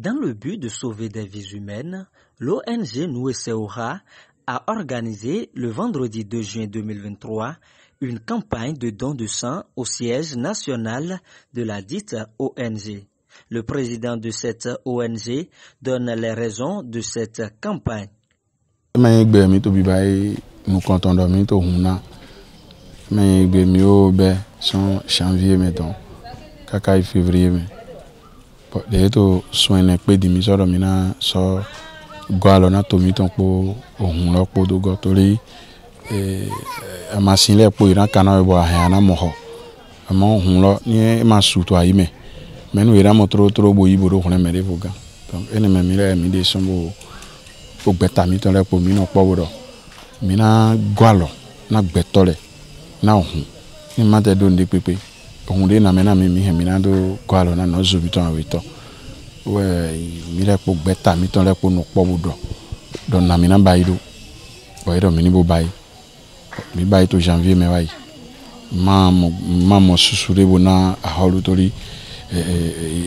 Dans le but de sauver des vies humaines, l'ONG Nueseora a organisé le vendredi 2 juin 2023 une campagne de don de sang au siège national de la dite ONG. Le président de cette ONG donne les raisons de cette campagne. Nous comptons dormir au Huna. Mais nous sommes janvier, mettons, caca février. Les autres soins n'est pas diminués, mais nous sommes galons à tomiton pour au Huna pour de gotori. A machine là pour iran canal boire rien à moho. A mon Huna ni ma surtout à aimer. Mais nous irons trop boyi bodo on est mêlé voga. Donc elle me mire mi des sombo pour bêta mi ton là pour mi non pas bodo. Mina gwalo na gbetole na ohun ni mate do ndi pepe ohun de na mena mi mina do gwalo na no zo biton awito we mi le po gbeta mi ton le po no po budo don na mina bayi do boy mi ni bo bayi mi bayi to janvier me bayi mo susure bona a holu tori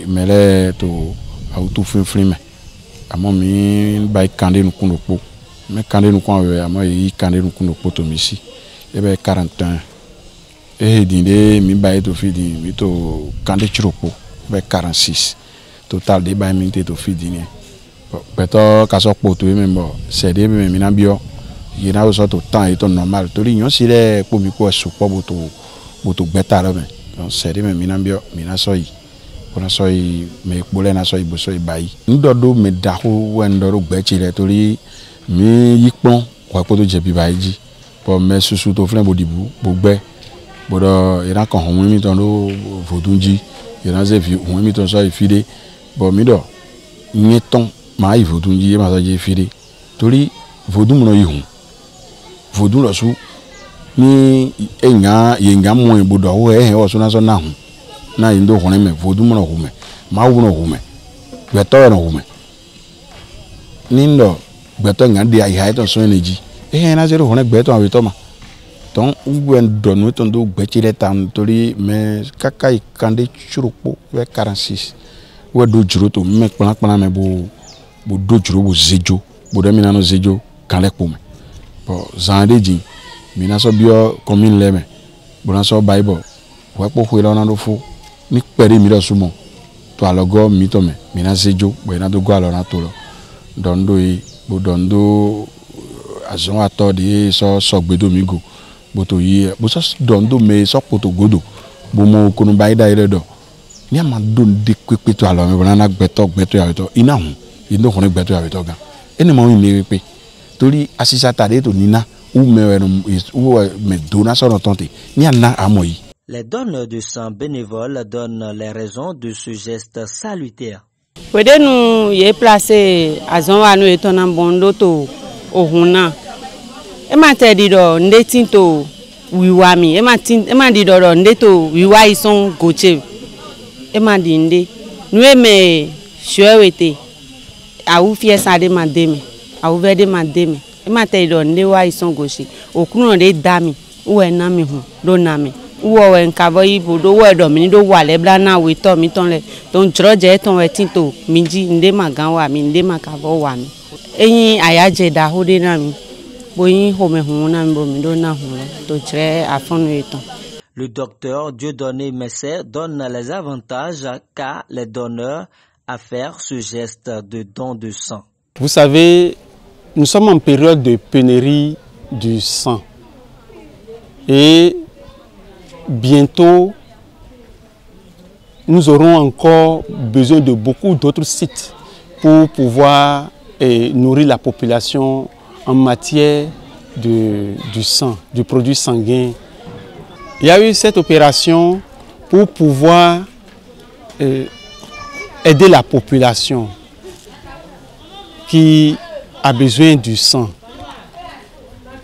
mele to auto fin me amo mi bayi kande no kuno po mais quand nous avons eu quand nous avons potomisi et ben 41 et dinde mi baye to fidi mi to quand chiropo ben 46 total de baye mi to fidi ni beto kaso poto même bon c'est de mi na bio il na so to temps et to normal to li yon si le po mi ko so po boto beta la ben donc c'est de mi na bio mi na so yi ona so yi me pole na so yi bo so yi bayi ndodo me dahu wendoro gbechi le to li mi yikpon kwa poto jebi baiji po me susu to flen bodibu bogbe bodo ira kan hon mi ton do vodunji ira ze fi hon mi ton so ifide bo mi do nyeton ma i vodunji ma so je ifide tori vodun no yihun vodun lo su ni enya yenga mo en bodo ho o so na so na hun na indo hon me vodun no hume ma wu no hume beto no hume nindo beto ngande ai ha to so energy na zero hone beto awito ma ton ugwen donu ton do gbechire tan tori me kaka ikande churupo we 46 we do juro to me plan me bo do juro bo zejo bo de mina no zejo kale po me bo zande ji mina so bio commune leme bo na so bible we po hwe na do fo ni pere mi do sumo to alogo mi to me mina zejo bo na do go alo na to lo dondo yi bodondo azon atodi so gbedo migo boto yi bo so dondo me so poto godo bo mo kunu baida ire do ni amado de pepe to alo me bona gbeto ya to ina hun indo ko gbeto ya to gan eni mo mi pepe tori asisa tade to nina ou me dona so no tonte ni ana amoyi. Les donneurs de sang bénévoles donnent les raisons de ce geste salutaire. Wede nous y placé azon wa nous etona bondo to ohuna e ma te di do ndeti to wiwa mi e ma di do ndeto wiwa ison goche e ma di nde nu e me shwewete a u fie sa de mademe a u vede mademe e ma te do nde wa ison goche okunu de dami u e na mi hu do na mi uwo en kavo ibo do wedo mi do wale bla na we to mi ton le ton droje ton we tinto miji nde magan wa mi nde makavo wa mi eyin ayaje da hode na mi boyin home hu na mi bo mi do na hu to tre afonu eton. Le docteur Dieudonné Messé donne les avantages qu'a les donneurs à faire ce geste de don de sang. Vous savez, nous sommes en période de pénurie du sang. Et bientôt, nous aurons encore besoin de beaucoup d'autres sites pour pouvoir nourrir la population en matière du sang, du produit sanguin. Il y a eu cette opération pour pouvoir aider la population qui a besoin du sang.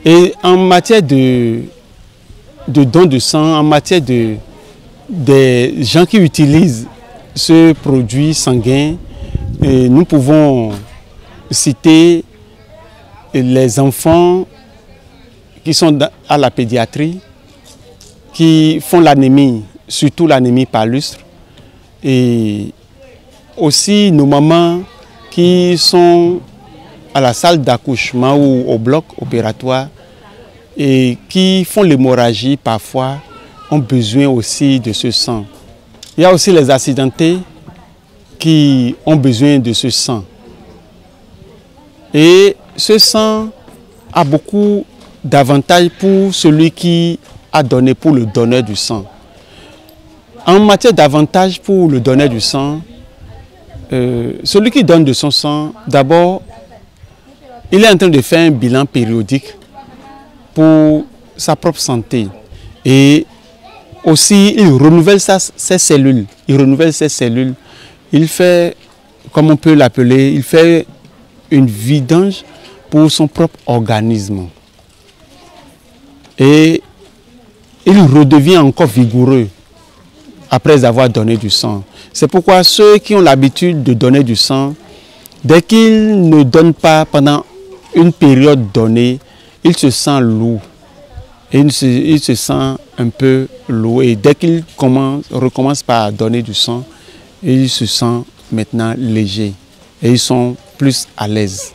Et en matière de don de sang, en matière des gens qui utilisent ce produit sanguin, nous pouvons citer les enfants qui sont à la pédiatrie, qui font l'anémie, surtout l'anémie palustre, et aussi nos mamans qui sont à la salle d'accouchement ou au bloc opératoire et qui font l'hémorragie parfois ont besoin aussi de ce sang. Il y a aussi les accidentés qui ont besoin de ce sang. Et ce sang a beaucoup d'avantages pour celui qui a donné, pour le donneur du sang. En matière d'avantages pour le donneur du sang, celui qui donne de son sang, d'abord, il est en train de faire un bilan périodique pour sa propre santé. Et aussi, il renouvelle ses cellules. Il renouvelle ses cellules. Il fait, comme on peut l'appeler, il fait une vidange pour son propre organisme. Et il redevient encore vigoureux après avoir donné du sang. C'est pourquoi ceux qui ont l'habitude de donner du sang, dès qu'ils ne donnent pas pendant une période donnée, ils se sentent lourds. Et ils se sentent un peu lourds. Et dès qu'ils recommencent par donner du sang, ils se sentent maintenant légers. Et ils sont plus à l'aise.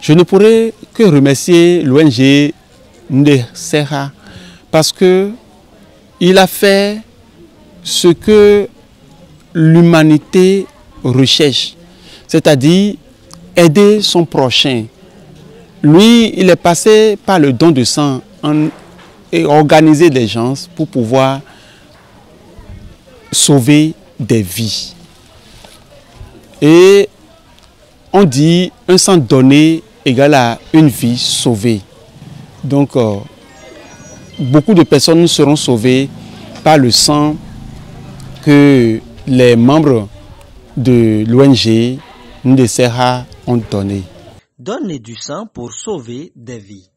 Je ne pourrais que remercier l'ONG Ndesera parce qu'il a fait ce que l'humanité recherche, c'est-à-dire aider son prochain. Lui, il est passé par le don de sang et organiser des gens pour pouvoir sauver des vies. Et on dit un sang donné égale à une vie sauvée. Donc, beaucoup de personnes seront sauvées par le sang que les membres de l'ONG Ndesera ont donné. Donner du sang pour sauver des vies.